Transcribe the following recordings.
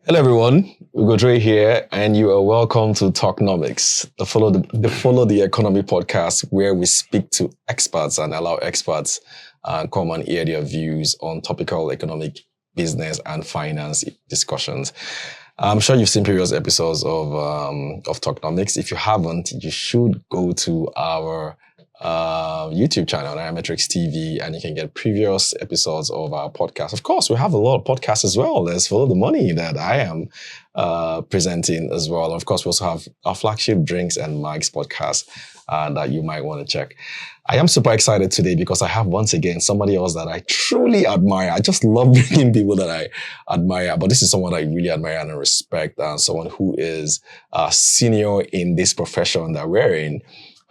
Hello everyone, Ugodre here, and you are welcome to Talknomics, the Follow the Economy podcast, where we speak to experts and allow experts come and hear their views on topical economic, business, and finance discussions. I'm sure you've seen previous episodes of Talknomics. If you haven't, you should go to our YouTube channel, Nairametrics TV, and you can get previous episodes of our podcast. Of course, we have a lot of podcasts as well. There's Follow the Money that I am presenting as well. Of course, we also have our flagship Drinks and Mike's podcast that you might want to check. I am super excited today because I have once again somebody else that I truly admire. I just love bringing people that I admire, but this is someone I really admire and respect, and someone who is senior in this profession that we're in.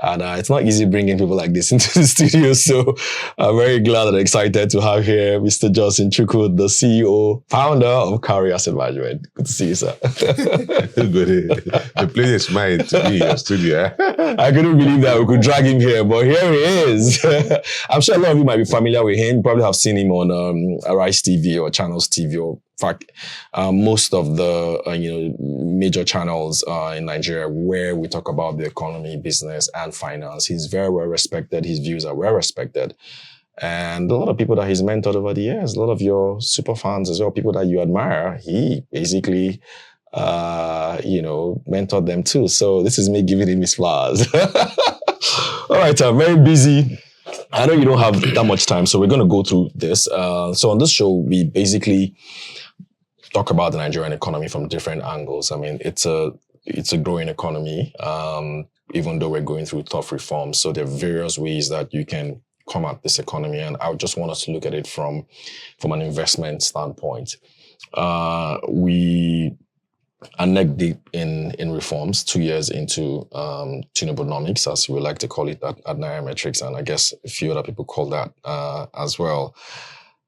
And it's not easy bringing people like this into the studio. So I'm very glad and excited to have here Mr. Johnson Chukwu, the CEO, founder of Cowry Asset Management. Good to see you, sir. Good. The pleasure is mine to be in your studio. I couldn't believe that we could drag him here, but here he is. I'm sure a lot of you might be familiar with him. You probably have seen him on Arise TV or Channels TV, or in fact, most of the major channels in Nigeria where we talk about the economy, business, and finance. He's very well respected. His views are well respected. And a lot of people that he's mentored over the years, a lot of your super fans as well, people that you admire, he basically, mentored them too. So this is me giving him his flowers. All right, I'm very busy. I know you don't have that much time, so we're going to go through this. So on this show, we basically talk about the Nigerian economy from different angles. I mean, it's a growing economy, even though we're going through tough reforms. So there are various ways that you can come at this economy, and I just want us to look at it from an investment standpoint. We are neck deep in reforms, 2 years into Tinubunomics, as we like to call it at Nairametrics, and I guess a few other people call that as well.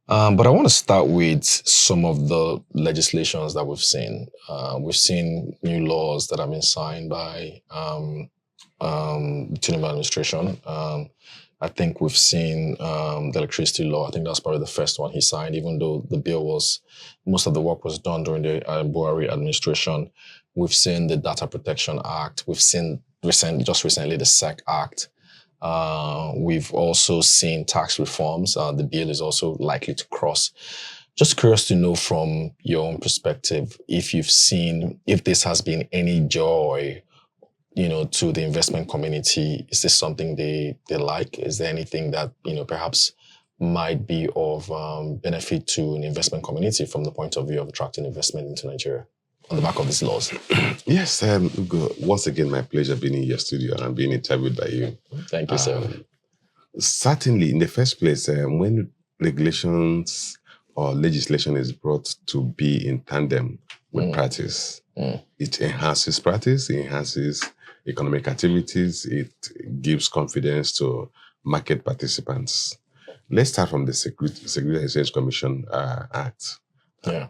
But I want to start with some of the legislations that we've seen. We've seen new laws that have been signed by the Tinubu administration. I think we've seen the electricity law. I think that's probably the first one he signed, even though the bill most of the work was done during the Buhari administration. We've seen the Data Protection Act. We've seen just recently the SEC Act. We've also seen tax reforms. The bill is also likely to cross. Just curious to know from your own perspective, if this has been any joy, to the investment community. Is this something they like? Is there anything that, perhaps might be of benefit to an investment community from the point of view of attracting investment into Nigeria on the back of these laws? Yes, Ugo, once again, my pleasure being in your studio and being interviewed by you. Thank you, sir. Certainly, in the first place, when regulations or legislation is brought to be in tandem with practice, it enhances practice, it enhances economic activities, it gives confidence to market participants. Let's start from the Securities and Exchange Commission Act,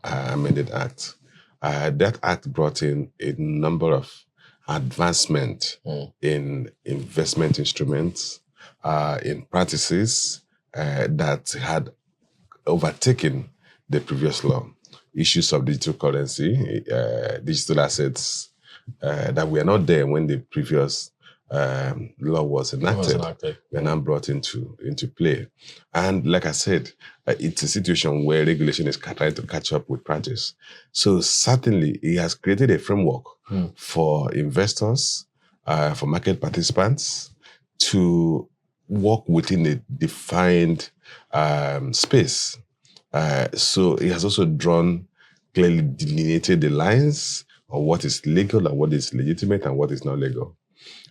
amended Act. That act brought in a number of advancement in investment instruments, in practices that had overtaken the previous law. Issues of digital currency, digital assets that were not there when the previous law was enacted. Were now brought into play. And like I said, it's a situation where regulation is trying to catch up with practice. So certainly it has created a framework for investors, for market participants to work within a defined space. So it has also clearly delineated the lines of what is legal and what is legitimate and what is not legal.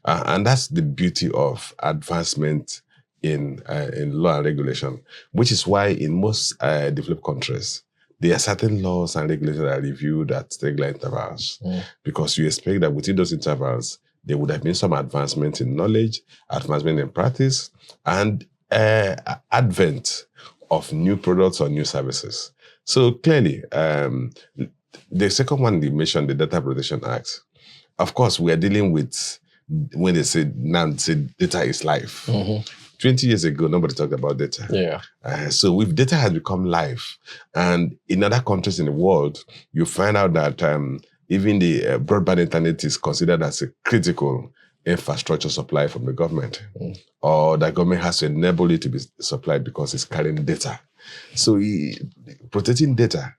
And that's the beauty of advancement in law and regulation, which is why in most developed countries, there are certain laws and regulations that are reviewed at regular intervals, because you expect that within those intervals, there would have been some advancement in knowledge, advancement in practice, and advent of new products or new services. So clearly, the second one you mentioned, the Data Protection Act, of course, we are dealing with, when they say data is life. 20 years ago, nobody talked about data. Yeah. So if data has become life, and in other countries in the world, you find out that even the broadband internet is considered as a critical infrastructure supply from the government, or the government has to enable it to be supplied because it's carrying data. So protecting data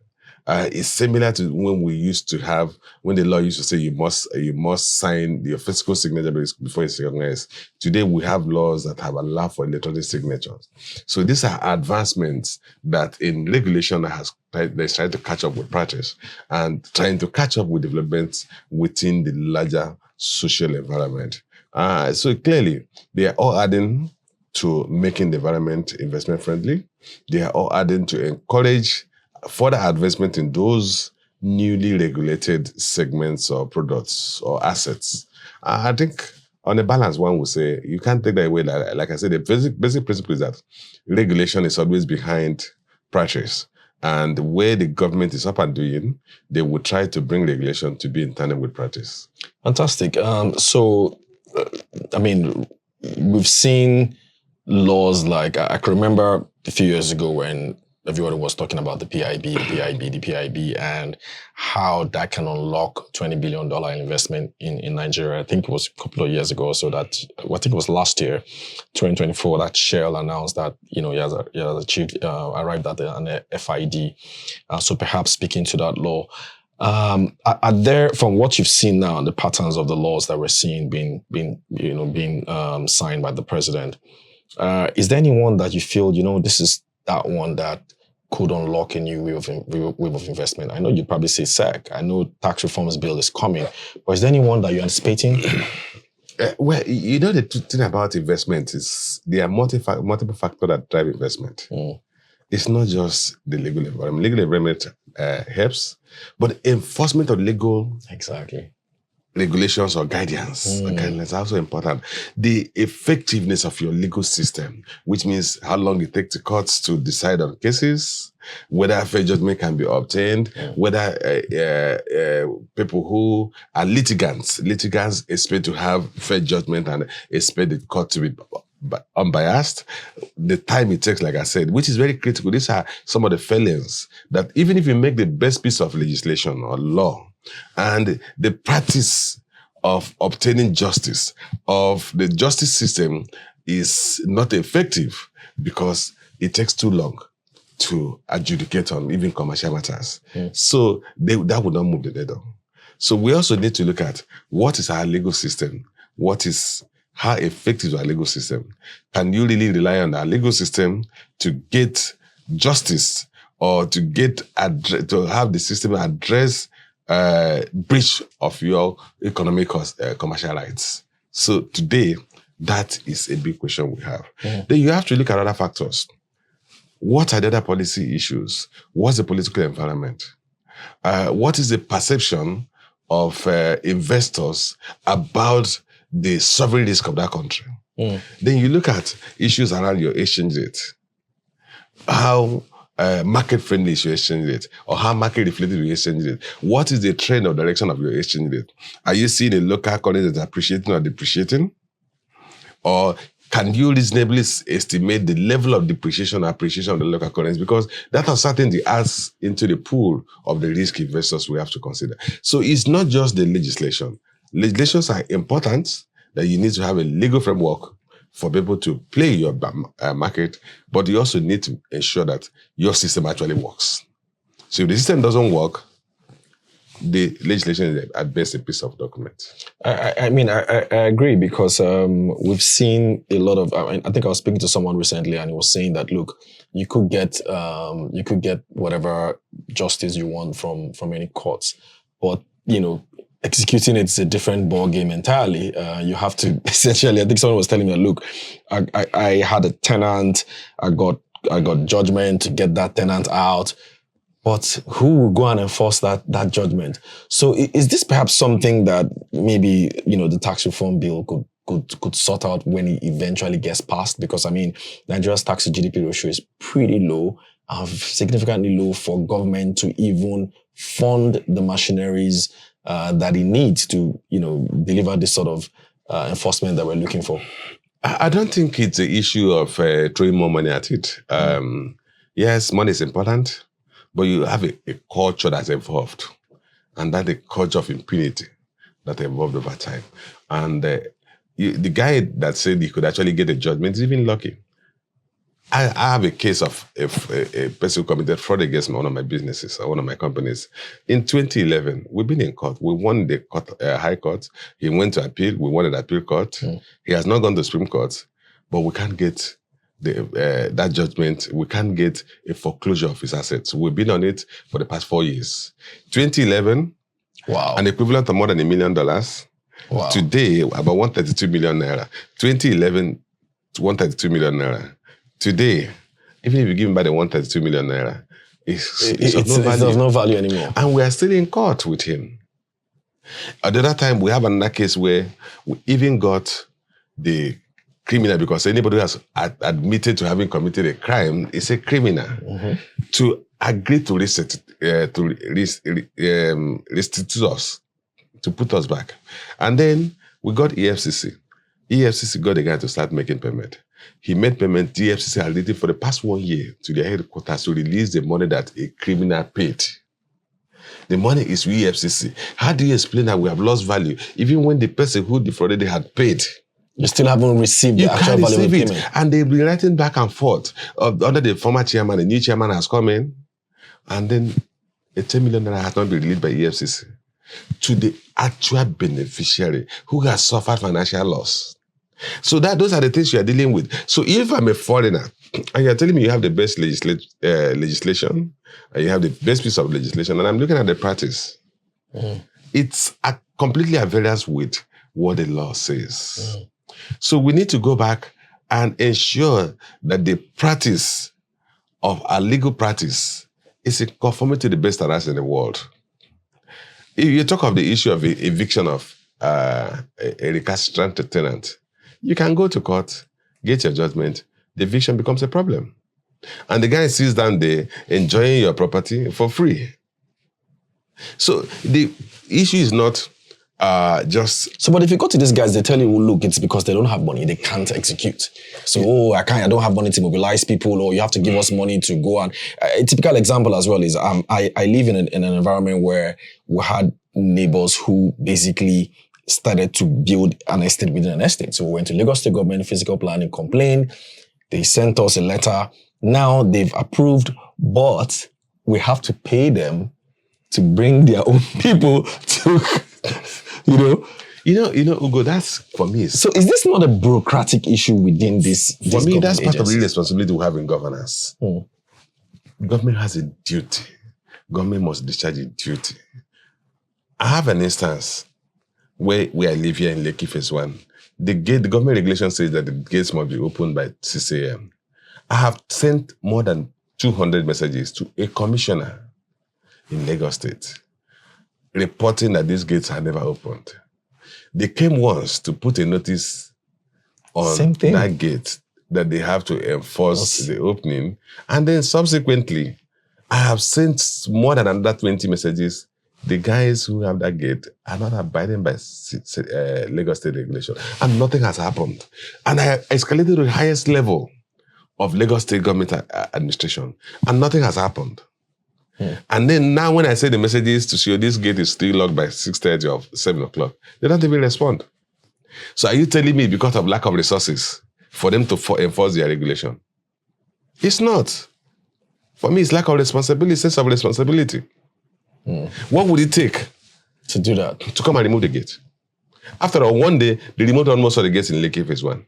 is similar to when the law used to say you must sign your physical signature before it's recognized. Today we have laws that have allowed for electronic signatures. So these are advancements that in regulation that's trying to catch up with practice and trying to catch up with developments within the larger social environment. So clearly they are all adding to making the environment investment friendly. They are all adding to encourage further advancement in those newly regulated segments or products or assets. I think on a balance, one would say you can't take that away. Like I said, the basic principle is that regulation is always behind practice. And where the government is up and doing, they will try to bring regulation to be in tandem with practice. Fantastic. We've seen laws like, I can remember a few years ago when everybody was talking about the PIB, and how that can unlock $20 billion investment in Nigeria. I think it was a couple of years ago, I think it was last year, 2024, that Shell announced that, he has achieved, arrived at an FID. So perhaps speaking to that law, are there, from what you've seen now, the patterns of the laws that we're seeing being signed by the president, is there anyone that you feel, this is that one that could unlock a new wave of investment? I know you'd probably say SEC. I know tax reforms bill is coming, but is there anyone that you're anticipating? Well, the thing about investment is there are multiple factors that drive investment. It's not just the legal environment. Legal environment helps, but enforcement of legal regulations or guidance is also important. The effectiveness of your legal system, which means how long it takes the courts to decide on cases, whether fair judgment can be obtained, whether people who are litigants expect to have fair judgment and expect the court to be unbiased, the time it takes, like I said, which is very critical. These are some of the failings that even if you make the best piece of legislation or law, and the practice of obtaining justice of the justice system is not effective because it takes too long to adjudicate on even commercial matters. So that would not move the needle. So we also need to look at what is our legal system, how effective is our legal system. Can you really rely on our legal system to get justice or to have the system address breach of your economic commercial rights? So today, that is a big question we have. Then you have to look at other factors. What are the other policy issues? What's the political environment? What is the perception of investors about the sovereign risk of that country? Then you look at issues around your exchange rate. How market-friendly is your exchange rate, or how market-reflective your exchange rate? What is the trend or direction of your exchange rate? Are you seeing a local currency that's appreciating or depreciating? Or can you reasonably estimate the level of depreciation or appreciation of the local currency? Because that uncertainty adds into the pool of the risk investors we have to consider. So it's not just the legislation. Legislations are important, that you need to have a legal framework for people to play your market, but you also need to ensure that your system actually works. So if the system doesn't work, the legislation is at best a piece of document. I agree, because we've seen a lot of. I think I was speaking to someone recently, and he was saying that, look, you could get whatever justice you want from any courts, but executing it's a different ball game entirely. You have to essentially. I think someone was telling me, look, I had a tenant, I got judgment to get that tenant out. But who will go and enforce that judgment? So is this perhaps something that maybe, the tax reform bill could sort out when it eventually gets passed? Because, Nigeria's tax to GDP ratio is pretty low, significantly low for government to even fund the machineries that it needs to, deliver this sort of enforcement that we're looking for. I don't think it's an issue of throwing more money at it. Yes, money is important, but you have a culture that's evolved, and that the culture of impunity that evolved over time. And the guy that said he could actually get a judgment is even lucky. I have a case of a person who committed fraud against one of my businesses or one of my companies. In 2011, we've been in court. We won the high court. He went to appeal. We won an appeal court. He has not gone to Supreme Court, but we can't get that judgment. We can't get a foreclosure of his assets. We've been on it for the past 4 years. 2011, wow, an equivalent of more than $1 million. Wow. Today, about 132 million naira. 2011, 132 million naira. Today, even if you give him back the 132 million naira, it's of no value anymore. And we are still in court with him. At the other time, we have another case where we even got the criminal, because anybody who has admitted to having committed a crime is a criminal, to agree to restitute us, to put us back. And then we got EFCC. EFCC got the guy to start making payment. He made payment. The EFCC had waited for the past 1 year to their headquarters to release the money that a criminal paid. The money is with EFCC. How do you explain that we have lost value, even when the person who defrauded had paid? You still haven't received the actual value of payment. And they've been writing back and forth. Under the former chairman, the new chairman has come in, and then a 10 million naira has not been released by EFCC to the actual beneficiary who has suffered financial loss. So those are the things you are dealing with. So if I'm a foreigner and you're telling me you have the best legislation, and you have the best piece of legislation, and I'm looking at the practice, it's completely at variance with what the law says. So we need to go back and ensure that the practice of our legal practice is in conformity to the best standards in the world. If you talk of the issue of eviction of a recalcitrant tenant, you can go to court, get your judgment, the eviction becomes a problem. And the guy sits down there enjoying your property for free. So the issue is not just... So, but if you go to these guys, they tell you, well, look, it's because they don't have money, they can't execute. So, I don't have money to mobilize people, or you have to give us money to go. And a typical example as well is I live in an environment where we had neighbors who basically started to build an estate within an estate. So we went to Lagos State Government, physical planning, complained. They sent us a letter. Now they've approved, but we have to pay them to bring their own people to, You know, Ugo, that's for me. So is this not a bureaucratic issue within this? For me, that's part of the responsibility we have in governance. Government has a duty. Government must discharge a duty. I have an instance where I live here in Lekki Phase 1. The government regulation says that the gates must be opened by 6 a.m. I have sent more than 200 messages to a commissioner in Lagos State reporting that these gates are never opened. They came once to put a notice on that gate that they have to enforce the opening. And then subsequently, I have sent more than another 20 messages. The guys who have that gate are not abiding by Lagos State regulation. And nothing has happened. And I escalated to the highest level of Lagos State government administration. And nothing has happened. And then now when I say the messages to show this gate is still locked by 6:30 or 7 o'clock, they don't even respond. So are you telling me because of lack of resources for them to enforce their regulation? It's not. For me, it's lack of responsibility, sense of responsibility. What would it take to do that? To come and remove the gate? After all, one day, they removed almost all the gates in Lekki Phase 1.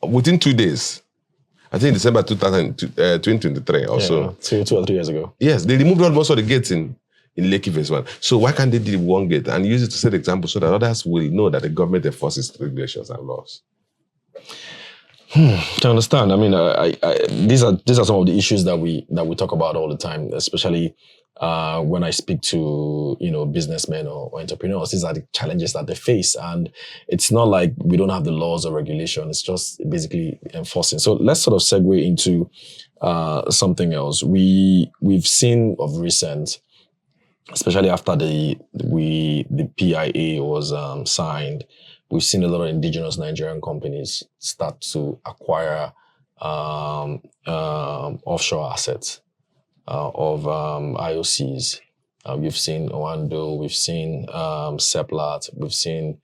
Within 2 days, I think December 2023 or so. 2 or 3 years ago. Yes, they removed almost all the gates in Lekki Phase 1. So why can't they do one gate and use it to set example so that others will know that the government enforces regulations and laws? To understand, I mean, these are some of the issues that we talk about all the time, especially when I speak to businessmen or entrepreneurs. These are the challenges that they face, and it's not like we don't have the laws or regulation. It's just basically enforcing. So let's sort of segue into something else. We've seen of recent, especially after the PIA was signed, we've seen a lot of indigenous Nigerian companies start to acquire offshore assets of IOCs. We've seen Oando, we've seen Seplat, we've seen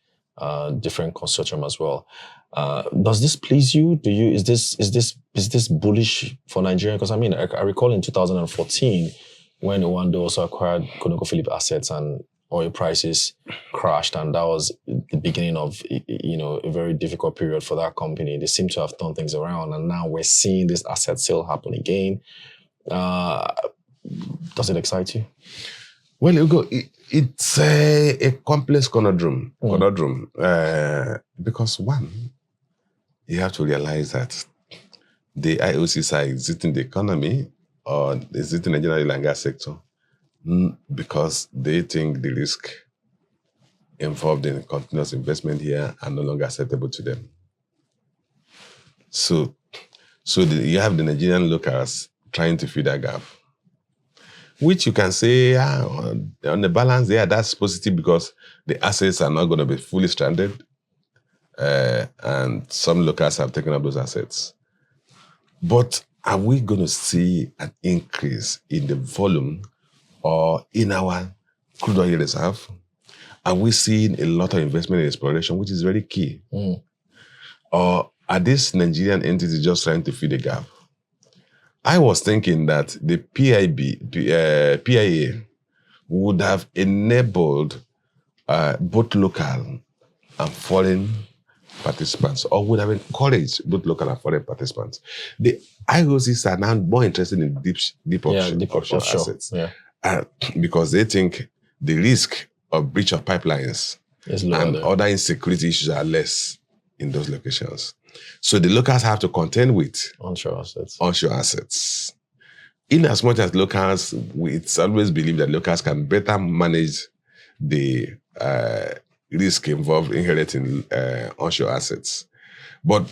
different consortium as well. Does this please you? Is this bullish for Nigeria? Because I mean, I recall in 2014 when Oando also acquired ConocoPhillips assets and oil prices crashed, and that was the beginning of a very difficult period for that company. They seem to have turned things around, and now we're seeing this asset sale happen again. Does it excite you? Well, Ugo, it's a complex conundrum. Because one, you have to realize that the IOCs are exiting the economy or exiting the Nigerian oil and gas sector because they think the risk involved in continuous investment here are no longer acceptable to them. So you have the Nigerian locals trying to fill that gap, which you can say, on the balance there, that's positive because the assets are not going to be fully stranded, and some locals have taken up those assets. But are we going to see an increase in the volume or in our crude oil reserve? Are we seeing a lot of investment in exploration, which is very key? Or are these Nigerian entities just trying to fill the gap? I was thinking that the PIA would have enabled both local and foreign participants, or would have encouraged both local and foreign participants. The IOCs are now more interested in deep offshore assets, because they think the risk of breach of pipelines and other insecurity issues are less in those locations. So the locals have to contend with onshore assets. In as much as locals, it's always believed that locals can better manage the risk involved inherent in onshore assets. But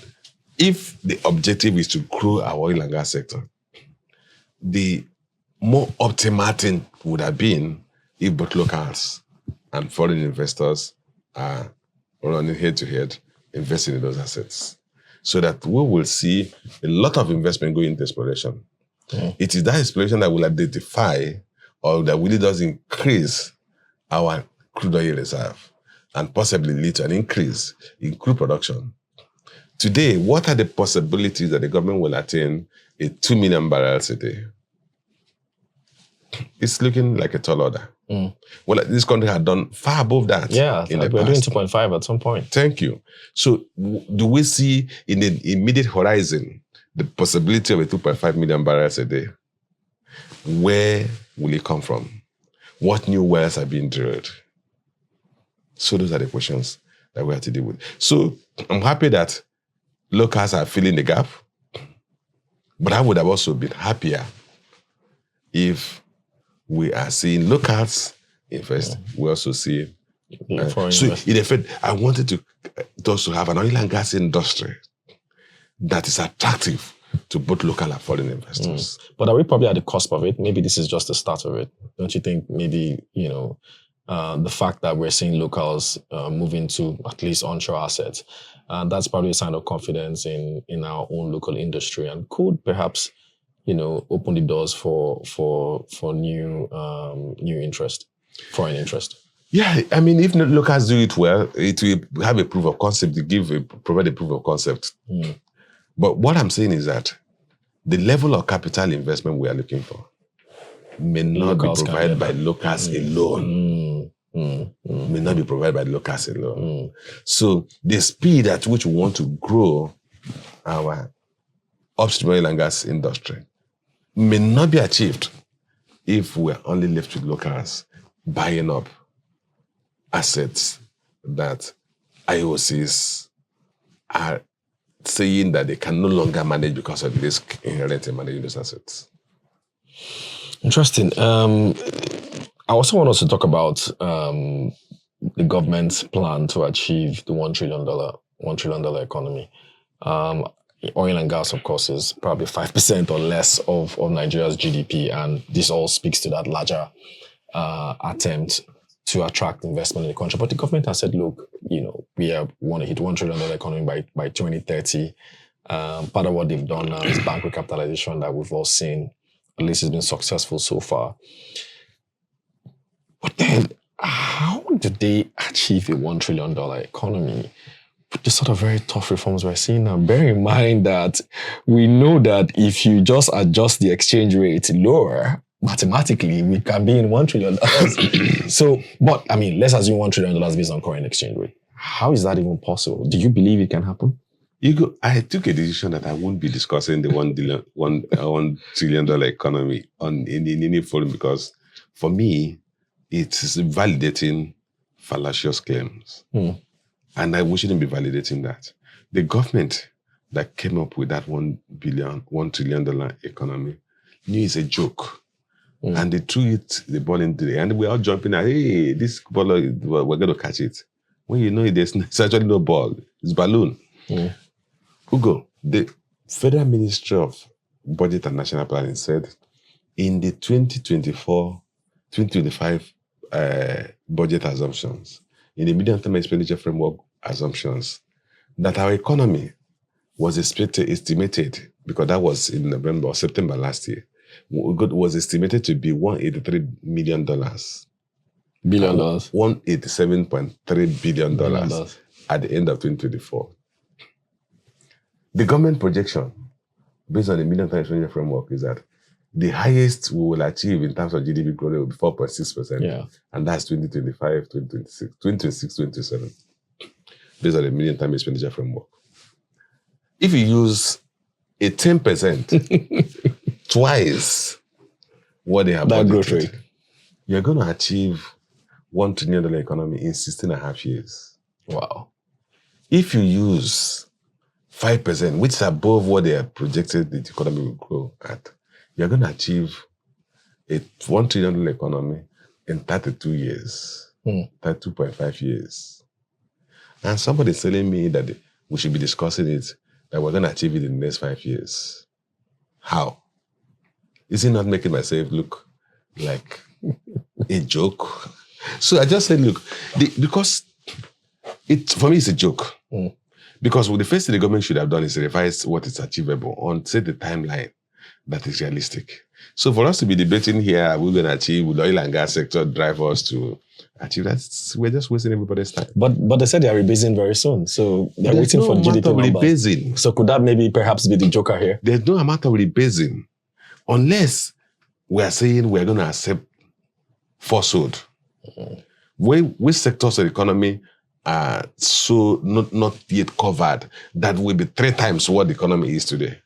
if the objective is to grow our oil and gas sector, the more optimal thing would have been if both locals and foreign investors are running head-to-head, investing in those assets, so that we will see a lot of investment going into exploration. It is that exploration that will identify or that really does increase our crude oil reserve and possibly lead to an increase in crude production. Today, what are the possibilities that the government will attain 2 million barrels a day? It's looking like a tall order. Well, this country had done far above that. Yeah, we're doing 2.5 at some point. Thank you. So do we see in the immediate horizon the possibility of a 2.5 million barrels a day? Where will it come from? What new wells are being drilled? So those are the questions that we have to deal with. So I'm happy that locals are filling the gap, but I would have also been happier if we are seeing locals invest. We also see so in effect, I wanted to also have an oil and gas industry that is attractive to both local and foreign investors. But are we probably at the cusp of it? Maybe this is just the start of it. Don't you think maybe, the fact that we're seeing locals move into at least onshore assets, that's probably a sign of confidence in our own local industry and could perhaps, open the doors for new interest, foreign interest. Yeah, I mean, if locals do it well, it will have a proof of concept, provide a proof of concept. But what I'm saying is that the level of capital investment we are looking for may not be provided by locals alone. May not be provided by locals alone. So the speed at which we want to grow our upstream oil and gas industry may not be achieved if we're only left with locals buying up assets that IOCs are saying that they can no longer manage because of the risk inherent in managing those assets. Interesting. I also want us to talk about the government's plan to achieve the $1 trillion economy. Oil and gas, of course, is probably 5% or less of Nigeria's GDP, and this all speaks to that larger attempt to attract investment in the country. But the government has said, look, we want to hit $1 trillion economy by 2030. Part of what they've done now is bank recapitalization that we've all seen. At least it's been successful so far. But then, how do they achieve a $1 trillion economy with the sort of very tough reforms we're seeing now? Bear in mind that we know that if you just adjust the exchange rate lower, mathematically, we can be in $1 trillion. So, but I mean, let's assume $1 trillion based on current exchange rate. How is that even possible? Do you believe it can happen? I took a decision that I won't be discussing the $1 trillion economy in any forum, because for me, it's validating fallacious claims. And we shouldn't be validating that. The government that came up with that $1 trillion economy knew it's a joke. And they threw the ball into the air, and we're all jumping at, hey, this ball, we're going to catch it. When you know it's actually no ball, it's balloon. Ugo, the Federal Ministry of Budget and National Planning said in the 2024-2025 budget assumptions, in the medium-term expenditure framework assumptions, that our economy was estimated, because that was in November or September last year, was estimated to be $183 million. Billion dollars. $187.3 billion at the end of 2024. The government projection, based on the medium-term expenditure framework, is that the highest we will achieve in terms of GDP growth will be 4.6%. Yeah. And that's 2025, 2026, 2027, based on the medium-term expenditure framework. If you use a 10%, twice what they have that budgeted, growth rate, you're going to achieve $1 trillion economy in 16.5 years. Wow. If you use 5%, which is above what they have projected the economy will grow at, you're going to achieve a $1 trillion economy in 32 years, 32.5 years. And somebody's telling me that we should be discussing it, that we're going to achieve it in the next 5 years. How? Is it not making myself look like a joke? So I just said, look, because for me, it's a joke. Because the first thing the government should have done is revise what is achievable on, say, the timeline that is realistic. So for us to be debating here, we're going to achieve, with the oil and gas sector drive us to achieve that, we're just wasting everybody's time. But they said they are rebasing very soon. So they're waiting for the GDP numbers. Rebasing. So could that maybe perhaps be the joker here? There's no amount of rebasing unless we are saying we're going to accept falsehood. Which sectors of the economy are so not yet covered that will be 3 times what the economy is today?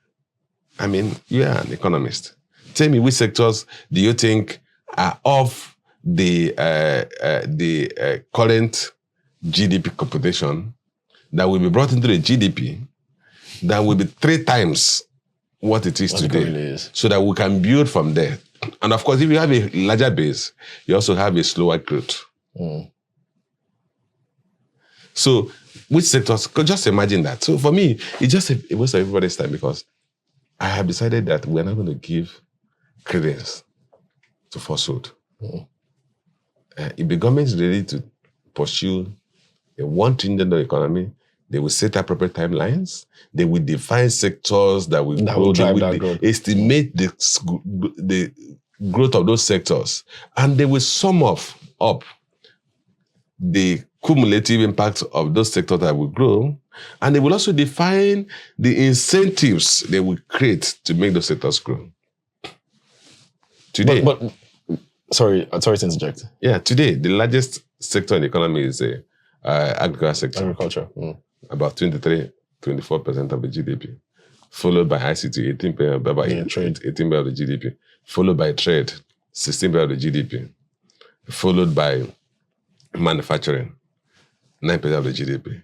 I mean, you are an economist. Tell me, which sectors do you think are of the current GDP computation that will be brought into the GDP that will be 3 times what it is today, so that we can build from there. And of course, if you have a larger base, you also have a slower growth. So, which sectors? Just imagine that. So for me, it's just a waste of everybody's time, because I have decided that we're not going to give credence to falsehood. If the government is ready to pursue a $1 trillion economy, they will set appropriate timelines. They will define sectors that will grow. They will estimate the growth of those sectors, and they will sum up the cumulative impact of those sectors that will grow, and they will also define the incentives they will create to make those sectors grow. Today, sorry to interject. Yeah, today the largest sector in the economy is the agriculture sector. Agriculture. About 24% of the GDP, followed by ICT, 18% trade, 18% of the GDP, followed by trade, 16% of the GDP, followed by manufacturing, 9% of the GDP.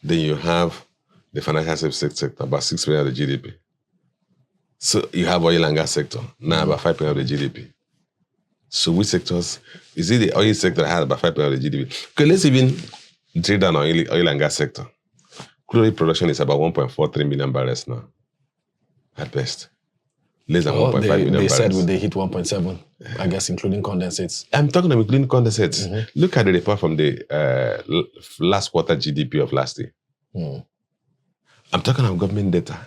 Then you have the financial services sector, about 6% of the GDP. So you have oil and gas sector, now about 5% of the GDP. So which sectors? Is it the oil sector that has about 5% of the GDP? Okay, let's even drill down on oil and gas sector. Crude oil production is about 1.43 million barrels now, at best. less than 1.5 million They barrels. said they hit 1.7, I guess, including condensates. I'm talking about including condensates. Look at the report from the last quarter GDP of last year. I'm talking about government data.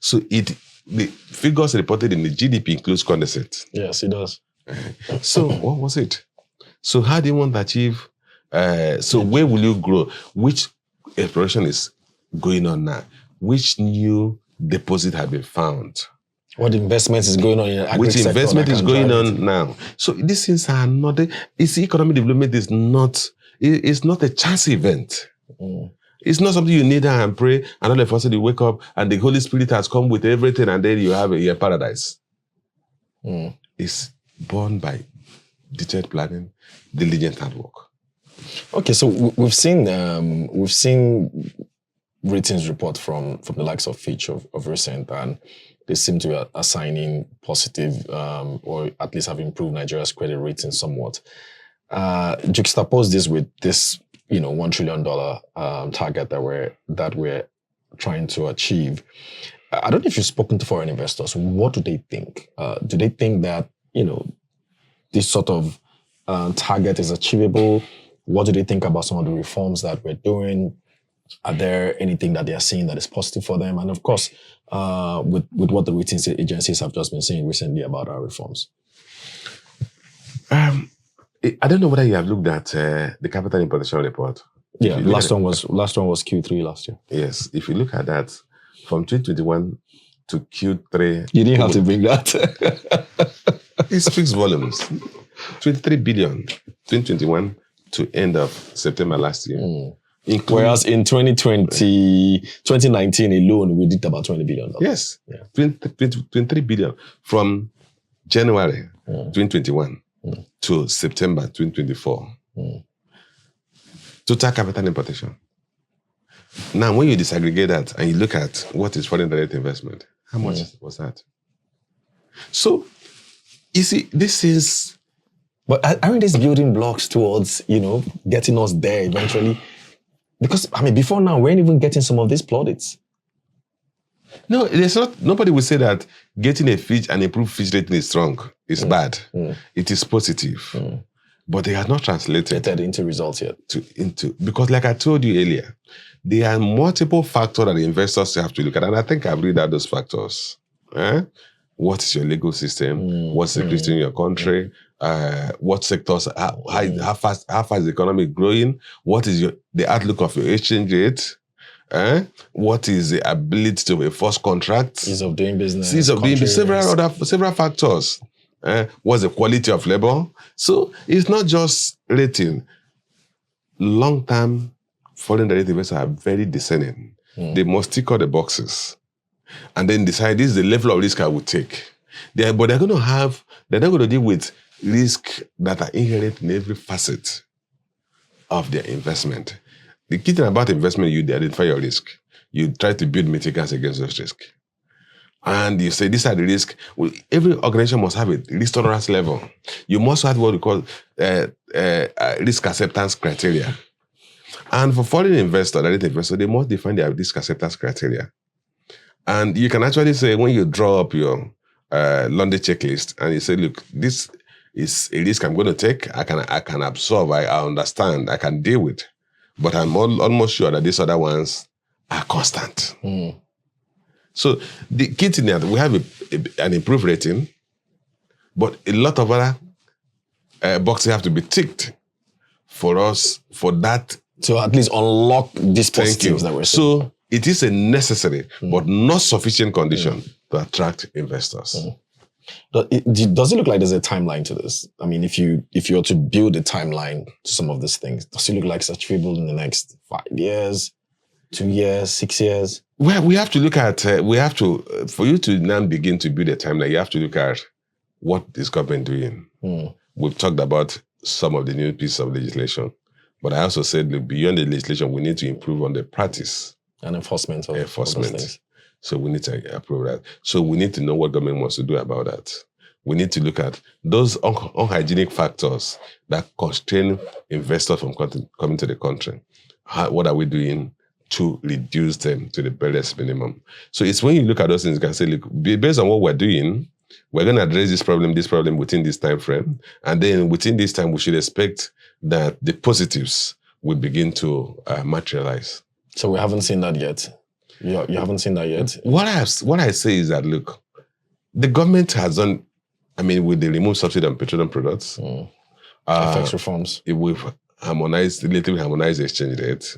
So the figures reported in the GDP includes condensate. Yes, it does. So what was it? So how do you want to achieve? So where will you grow? Which exploration is going on now? Which new deposit have been found? What investment is going on in the agri Which sector investment is going drive on now? So these things are not. It's economic development is not. It's not a chance event. It's not something you need and pray, and all of a sudden you wake up and the Holy Spirit has come with everything, and then you have a year paradise. It's born by detailed planning, diligent hard work. Okay, so we've seen ratings report from the likes of Fitch of recent, and they seem to be assigning positive or at least have improved Nigeria's credit rating somewhat. Juxtapose this with this, $1 trillion target that we're trying to achieve. I don't know if you've spoken to foreign investors. What do they think? Do they think that this sort of target is achievable? What do they think about some of the reforms that we're doing? Are there anything that they are seeing that is positive for them? And of course, with what the rating agencies have just been saying recently about our reforms. I don't know whether you have looked at the capital importation report. Yeah, last one was Q3 last year. Yes, if you look at that, from 2021 to Q3, you didn't have to bring that. It speaks volumes. 23 billion, 2021 to end of September last year. Whereas in 2019 alone, we did about $20 billion. Yes, 23 billion from January 2021 to September 2024. Total capital importation. Now, when you disaggregate that and you look at what is foreign direct investment, how much was that? So, you see, this is... But aren't these building blocks towards, getting us there eventually? Because, before now, we ain't even getting some of these plaudits. No, there's not. Nobody will say that getting a Fitch and improved Fitch rating is strong. It's bad. It is positive. But they have not translated into results yet. Because like I told you earlier, there are multiple factors that the investors have to look at. And I think I've read out those factors. What is your legal system? What's security in your country? What sectors, how fast is the economy growing? What is the outlook of your exchange rate? What is the ability to enforce contracts? Ease of doing business. Several factors. What's the quality of labor? So it's not just rating. Long-term foreign direct investors are very discerning. They must tick all the boxes and then decide this is the level of risk I would take. But they're not going to deal with risk that are inherent in every facet of their investment. The key thing about investment, you identify your risk. You try to build mitigants against those risks. And you say, these are the risks. Well, every organization must have a risk tolerance level. You must have what we call risk acceptance criteria. And for foreign investors, direct investors, they must define their risk acceptance criteria. And you can actually say, when you draw up your London checklist, and you say, look, this is a risk I'm going to take. I can absorb, I understand, I can deal with. But I'm almost sure that these other ones are constant. So the key thing is that we have an improved rating, but a lot of other boxes have to be ticked for us, for that. To at least unlock these positives that we're seeing. So it is a necessary, but not sufficient condition to attract investors. Does it look like there's a timeline to this? If you were to build a timeline to some of these things, does it look like it's achievable in the next 5 years, 2 years, 6 years? Well, we have to look at, for you to now begin to build a timeline, you have to look at what is government doing. We've talked about some of the new pieces of legislation, but I also said, look, beyond the legislation, we need to improve on the practice. And enforcement of those things. So we need to approve that. So we need to know what government wants to do about that. We need to look at those unhygienic factors that constrain investors from coming to the country. What are we doing to reduce them to the barest minimum. So it's when you look at those things, you can say, look, based on what we're doing, we're going to address this problem within this time frame. And then within this time, we should expect that the positives will begin to materialize. So we haven't seen that yet. You haven't seen that yet. What I say is that, look, the government has done, with the removed subsidy on petroleum products, FX reforms. We've relatively harmonized the exchange rate.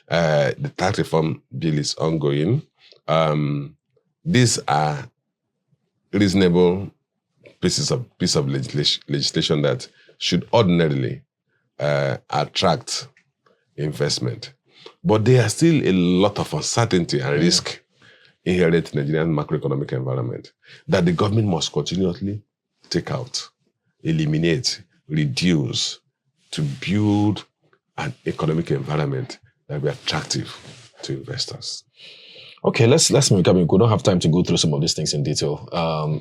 The tax reform bill is ongoing. These are reasonable piece of legislation that should ordinarily attract investment. But there are still a lot of uncertainty and risk inherent in the Nigerian macroeconomic environment that the government must continuously take out, eliminate, reduce, to build an economic environment that will be attractive to investors. Okay, let's move. We don't have time to go through some of these things in detail.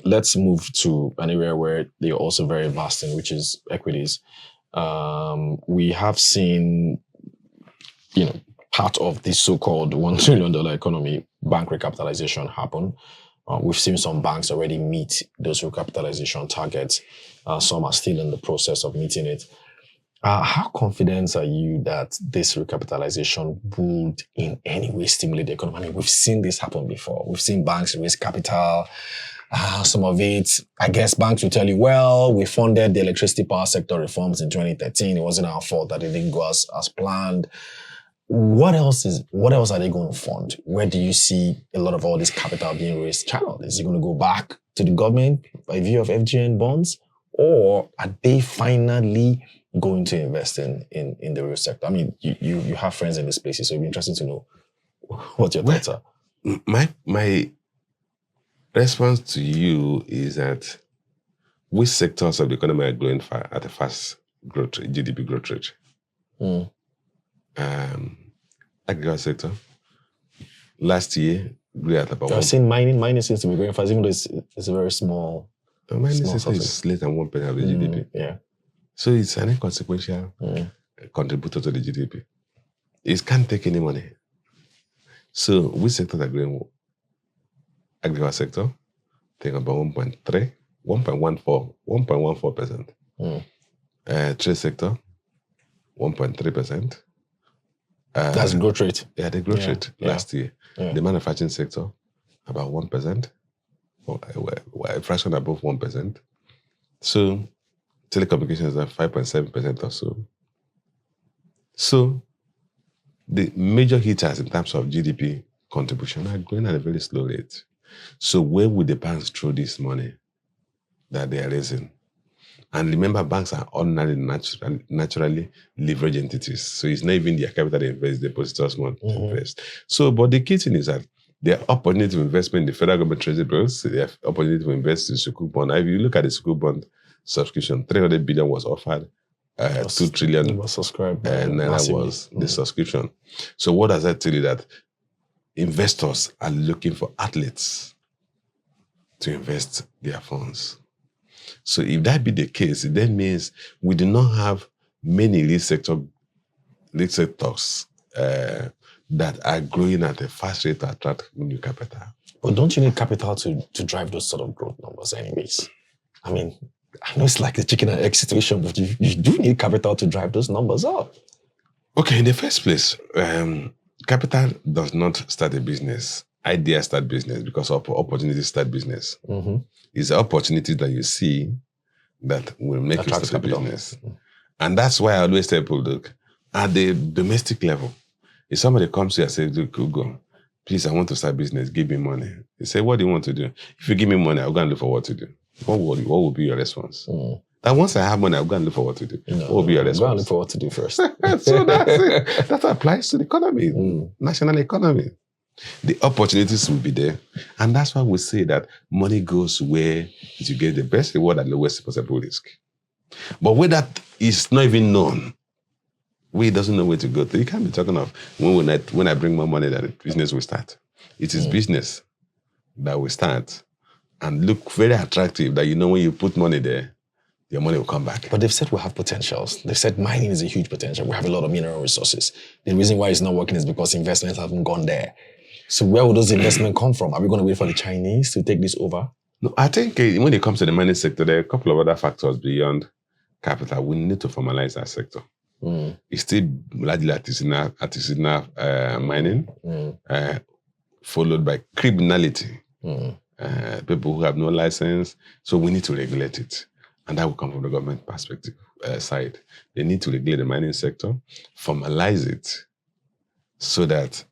Let's move to an area where they're also very vast in, which is equities. We have seen, part of this so-called $1 trillion economy, bank recapitalization happen. We've seen some banks already meet those recapitalization targets. Some are still in the process of meeting it. How confident are you that this recapitalization would in any way stimulate the economy? We've seen this happen before. We've seen banks raise capital. Some of it, I guess banks will tell you, well, we funded the electricity power sector reforms in 2013. It wasn't our fault that it didn't go as planned. What else are they going to fund? Where do you see a lot of all this capital being raised channeled? Is it going to go back to the government by view of FGN bonds? Or are they finally going to invest in the real sector? You have friends in this space, so it'd be interesting to know what your thoughts are. My response to you is that which sectors of the economy are growing at a fast growth rate, GDP growth rate? Agriculture sector last year grew at about. I've seen mining seems to be growing fast, even though it's a very small. Mining sector is less than 1% of the GDP. Yeah. So it's an inconsequential contributor to the GDP. It can't take any money. So which sectors are growing? Agriculture sector, take about 1.14%. Trade sector, 1.3%. That's growth rate. Yeah, the growth rate last year. Yeah. The manufacturing sector, about 1%, a fraction above 1%. So telecommunications are 5.7% or so. So the major hitters in terms of GDP contribution are growing at a very slow rate. So where would the banks throw this money that they are raising? And remember, banks are ordinarily naturally leveraged entities. So it's not even their capital they invest, depositors want to invest. So, but the key thing is that there are opportunities to investment in the federal government treasury bills. They have opportunity to invest in Sukuk bond. If you look at the Sukuk bond subscription, 300 billion was offered, 2 trillion was subscribed, and that was the subscription. So what does that tell you? That investors are looking for outlets to invest their funds. So if that be the case, it then means we do not have many risk sectors that are growing at a fast rate to attract new capital. But don't you need capital to drive those sort of growth numbers anyways? I know it's like a chicken and egg situation, but you do need capital to drive those numbers up. Okay, in the first place, capital does not start a business. Ideas start business because opportunities start business. It's the opportunities that you see that will make you start a business. And that's why I always tell people, look, at the domestic level, if somebody comes here and says, look, Ugo, please, I want to start business, give me money. You say, what do you want to do? If you give me money, I'll go and look for what to do. What will be your response? That once I have money, I'll go and look for what to do. What will be your response? Go and look for what to do first. So that's it. That applies to the economy, national economy. The opportunities will be there. And that's why we say that money goes where you get the best reward at lowest possible risk. But where that is not even known, where it doesn't know where to go to, you can't be talking of when I bring more money that the business will start. It is business that will start and look very attractive that when you put money there, your money will come back. But they've said we have potentials. They've said mining is a huge potential. We have a lot of mineral resources. The reason why it's not working is because investments haven't gone there. So where will those investments come from? Are we going to wait for the Chinese to take this over? No, I think when it comes to the mining sector, there are a couple of other factors beyond capital. We need to formalize that sector. It's still largely artisanal mining, followed by criminality. People who have no license. So we need to regulate it. And that will come from the government perspective side. They need to regulate the mining sector, formalize it, so that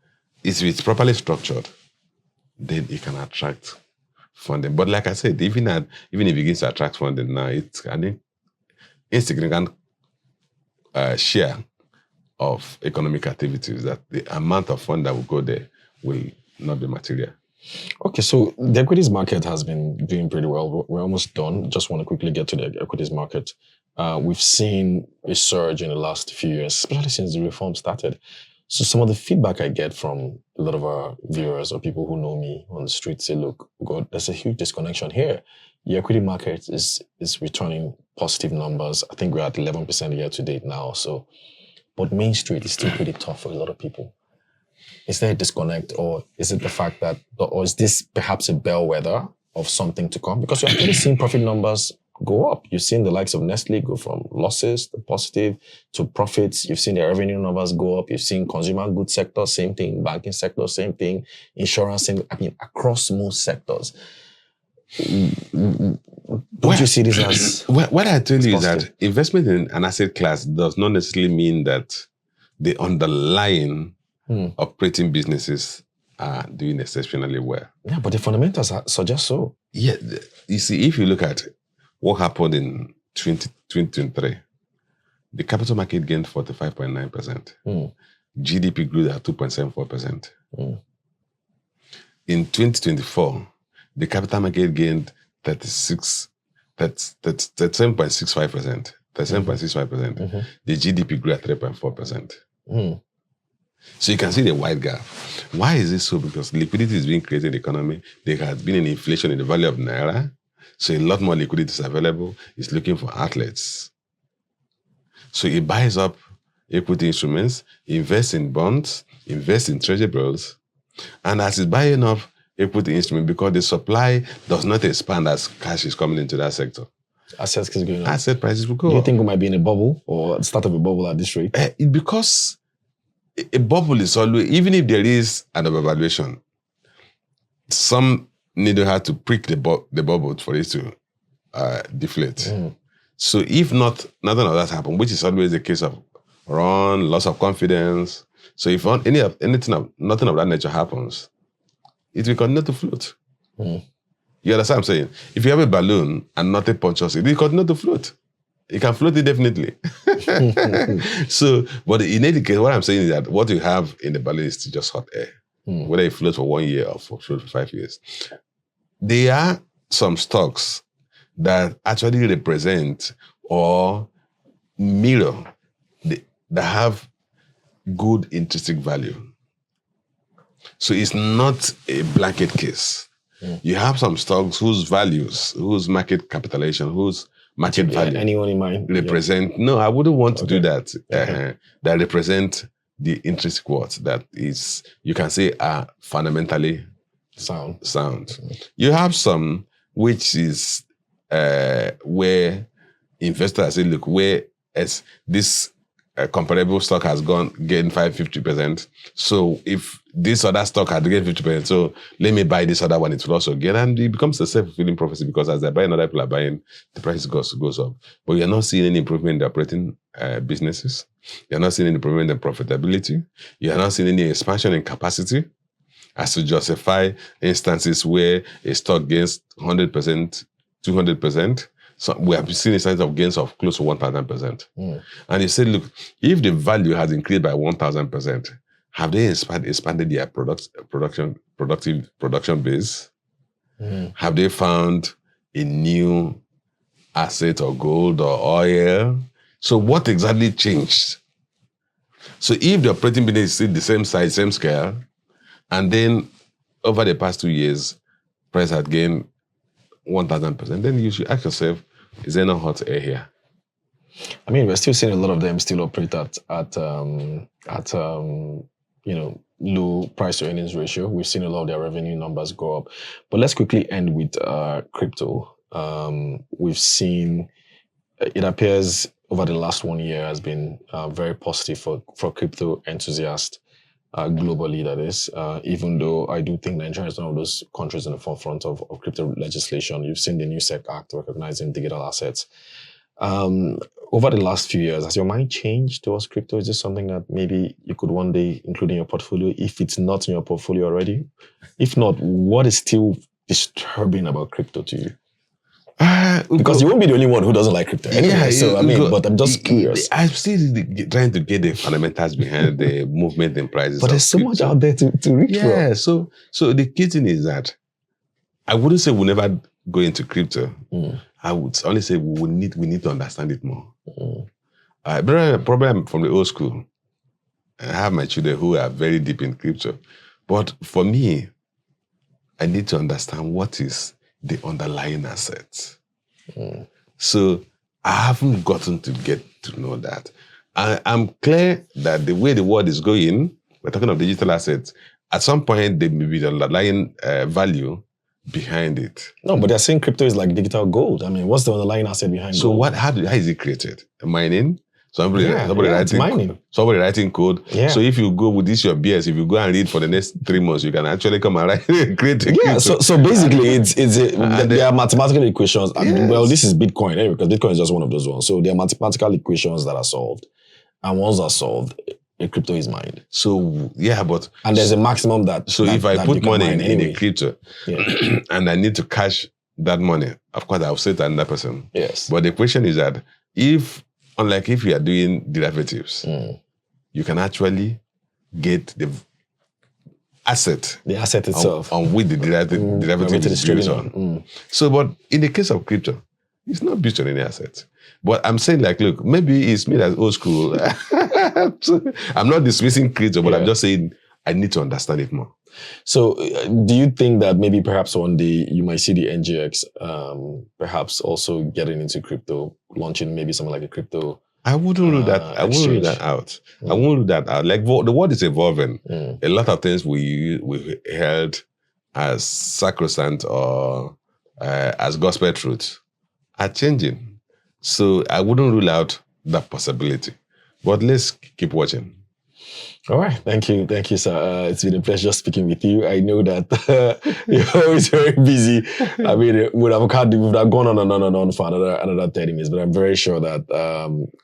if it's properly structured, then it can attract funding. But like I said, even if it begins to attract funding now, it's an insignificant share of economic activities, that the amount of fund that will go there will not be material. Okay, so the equities market has been doing pretty well. We're almost done. Just want to quickly get to the equities market. We've seen a surge in the last few years, especially since the reform started. So some of the feedback I get from a lot of our viewers or people who know me on the street say, look, God, there's a huge disconnection here. The equity market is returning positive numbers. I think we're at 11% year to date now. But Main Street is still pretty tough for a lot of people. Is there a disconnect, or is it the fact that, or is this perhaps a bellwether of something to come? Because you're already seeing profit numbers go up. You've seen the likes of Nestle go from losses to positive to profits. You've seen the revenue numbers go up. You've seen consumer goods sector, same thing. Banking sector, same thing. Insurance, same. I mean, across most sectors. Don't you see this as... What I tell you is that investment in an asset class does not necessarily mean that the underlying operating businesses are doing exceptionally well. Yeah, but the fundamentals suggest so. Yeah, you see, if you look at what happened in 2023, the capital market gained 45.9%. GDP grew at 2.74%. In 2024, the capital market gained 37.65%. 37.65%. The GDP grew at 3.4%. So you can see the wide gap. Why is this so? Because liquidity is being created in the economy. There has been an inflation in the value of Naira. So a lot more liquidity is available. It's looking for outlets. So it buys up equity instruments, invests in bonds, invests in treasury bills. And as it's buying up equity instruments, because the supply does not expand as cash is coming into that sector, assets is going up. Asset prices will go up. Do you up. think we might be in a bubble or start of a bubble at this rate? Because a bubble is always, even if there is an overvaluation, some need to have to prick the bubble for it to deflate. So if nothing of that happens, which is always the case of run, loss of confidence. So if nothing of that nature happens, it will continue to float. You understand what I'm saying? If you have a balloon and nothing punctures it, it will continue to float. It can float indefinitely. So, but in any case, what I'm saying is that what you have in the balloon is just hot air. Whether it floats for 1 year or floats for 5 years. There are some stocks that actually represent or mirror that have good intrinsic value. So it's not a blanket case. You have some stocks whose values, whose market capitalization, whose market value. Anyone in mind? Represent. Yeah. No, I wouldn't want to do that. That represent the intrinsic worth that is, you can say, are fundamentally sound. You have some which is where investors say, look, where as this comparable stock has gained 50%. So if this other stock had gained 50%, so let me buy this other one, it will also gain. And it becomes a self-fulfilling prophecy, because as they're buying, other people are buying, the price goes up. But you're not seeing any improvement in the operating businesses. You're not seeing any improvement in profitability. You're not seeing any expansion in capacity as to justify instances where a stock gains 100%, 200%. So we have seen instances of gains of close to 1,000%. And you say, look, if the value has increased by 1,000%, have they expanded their production base? Have they found a new asset or gold or oil? So what exactly changed? So if the operating business is still the same size, same scale, and then over the past 2 years, price had gained 1,000%, then you should ask yourself, Is there no hot air here? I mean, we're still seeing a lot of them still operate at low price to earnings ratio. We've seen a lot of their revenue numbers go up. But let's quickly end with crypto. We've seen, it appears over the last 1 year has been very positive for crypto enthusiasts globally, that is. Even though I do think Nigeria is one of those countries in the forefront of crypto legislation. You've seen the new SEC Act recognizing digital assets. Over the last few years, has your mind changed towards crypto? Is this something that maybe you could one day include in your portfolio if it's not in your portfolio already? If not, what is still disturbing about crypto to you? Because you won't be the only one who doesn't like crypto anyway. Yeah, so I mean, but I'm just curious. I'm still trying to get the fundamentals behind the movement in prices. But there's so much out there to reach from. Yeah, so the key thing is that I wouldn't say we'll never go into crypto. I would only say we need to understand it more. Probably from the old school. I have my children who are very deep in crypto. But for me, I need to understand what is the underlying assets. So I haven't gotten to get to know that. I'm clear that the way the world is going, we're talking of digital assets, at some point there may be the underlying value behind it. No, but they're saying crypto is like digital gold. I mean, what's the underlying asset behind so gold? How is it created? Mining? Somebody writing code. Yeah. So if you go with this your BS, if you go and read for the next 3 months, you can actually come and create a crypto. So basically there are mathematical equations. Yes. Well, this is Bitcoin anyway, because Bitcoin is just one of those ones. So there are mathematical equations that are solved. And once are solved, a crypto is mined. So yeah, but and there's a maximum that. So if I put money in a crypto, and I need to cash that money, of course I'll say to another person. Yes. But the question is that unlike if you are doing derivatives, you can actually get the asset. The asset itself. On which the derivative is built on. So, but in the case of crypto, it's not built on any asset. But I'm saying look, maybe it's me that's old school. I'm not dismissing crypto, but I'm just saying I need to understand it more. So do you think that maybe perhaps one day you might see the NGX perhaps also getting into crypto, launching maybe something like a crypto? I wouldn't rule that. I wouldn't rule that out. I won't rule that out. Like the world is evolving. A lot of things we held as sacrosanct or as gospel truth are changing. So I wouldn't rule out that possibility. But let's keep watching. All right. Thank you, sir. It's been a pleasure speaking with you. I know that you're always very busy. I mean, we would have gone on and on for another 30 minutes, but I'm very sure that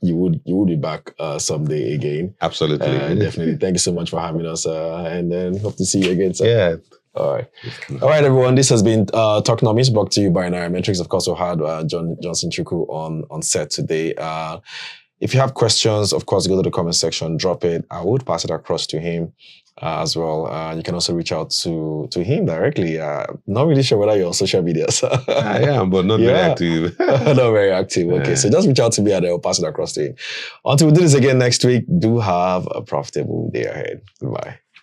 you would be back someday again. Absolutely. Definitely. Thank you so much for having us, and then hope to see you again, sir. Yeah. All right, everyone. This has been Talknomics, brought to you by Nairametrics. Of course, we had Johnson Chukwu on set today. If you have questions, of course, go to the comment section, drop it. I would pass it across to him as well. You can also reach out to him directly. Not really sure whether you're on social media. So. I am, but not very active. Not very active. Okay, so just reach out to me and I'll pass it across to him. Until we do this again next week, do have a profitable day ahead. Goodbye.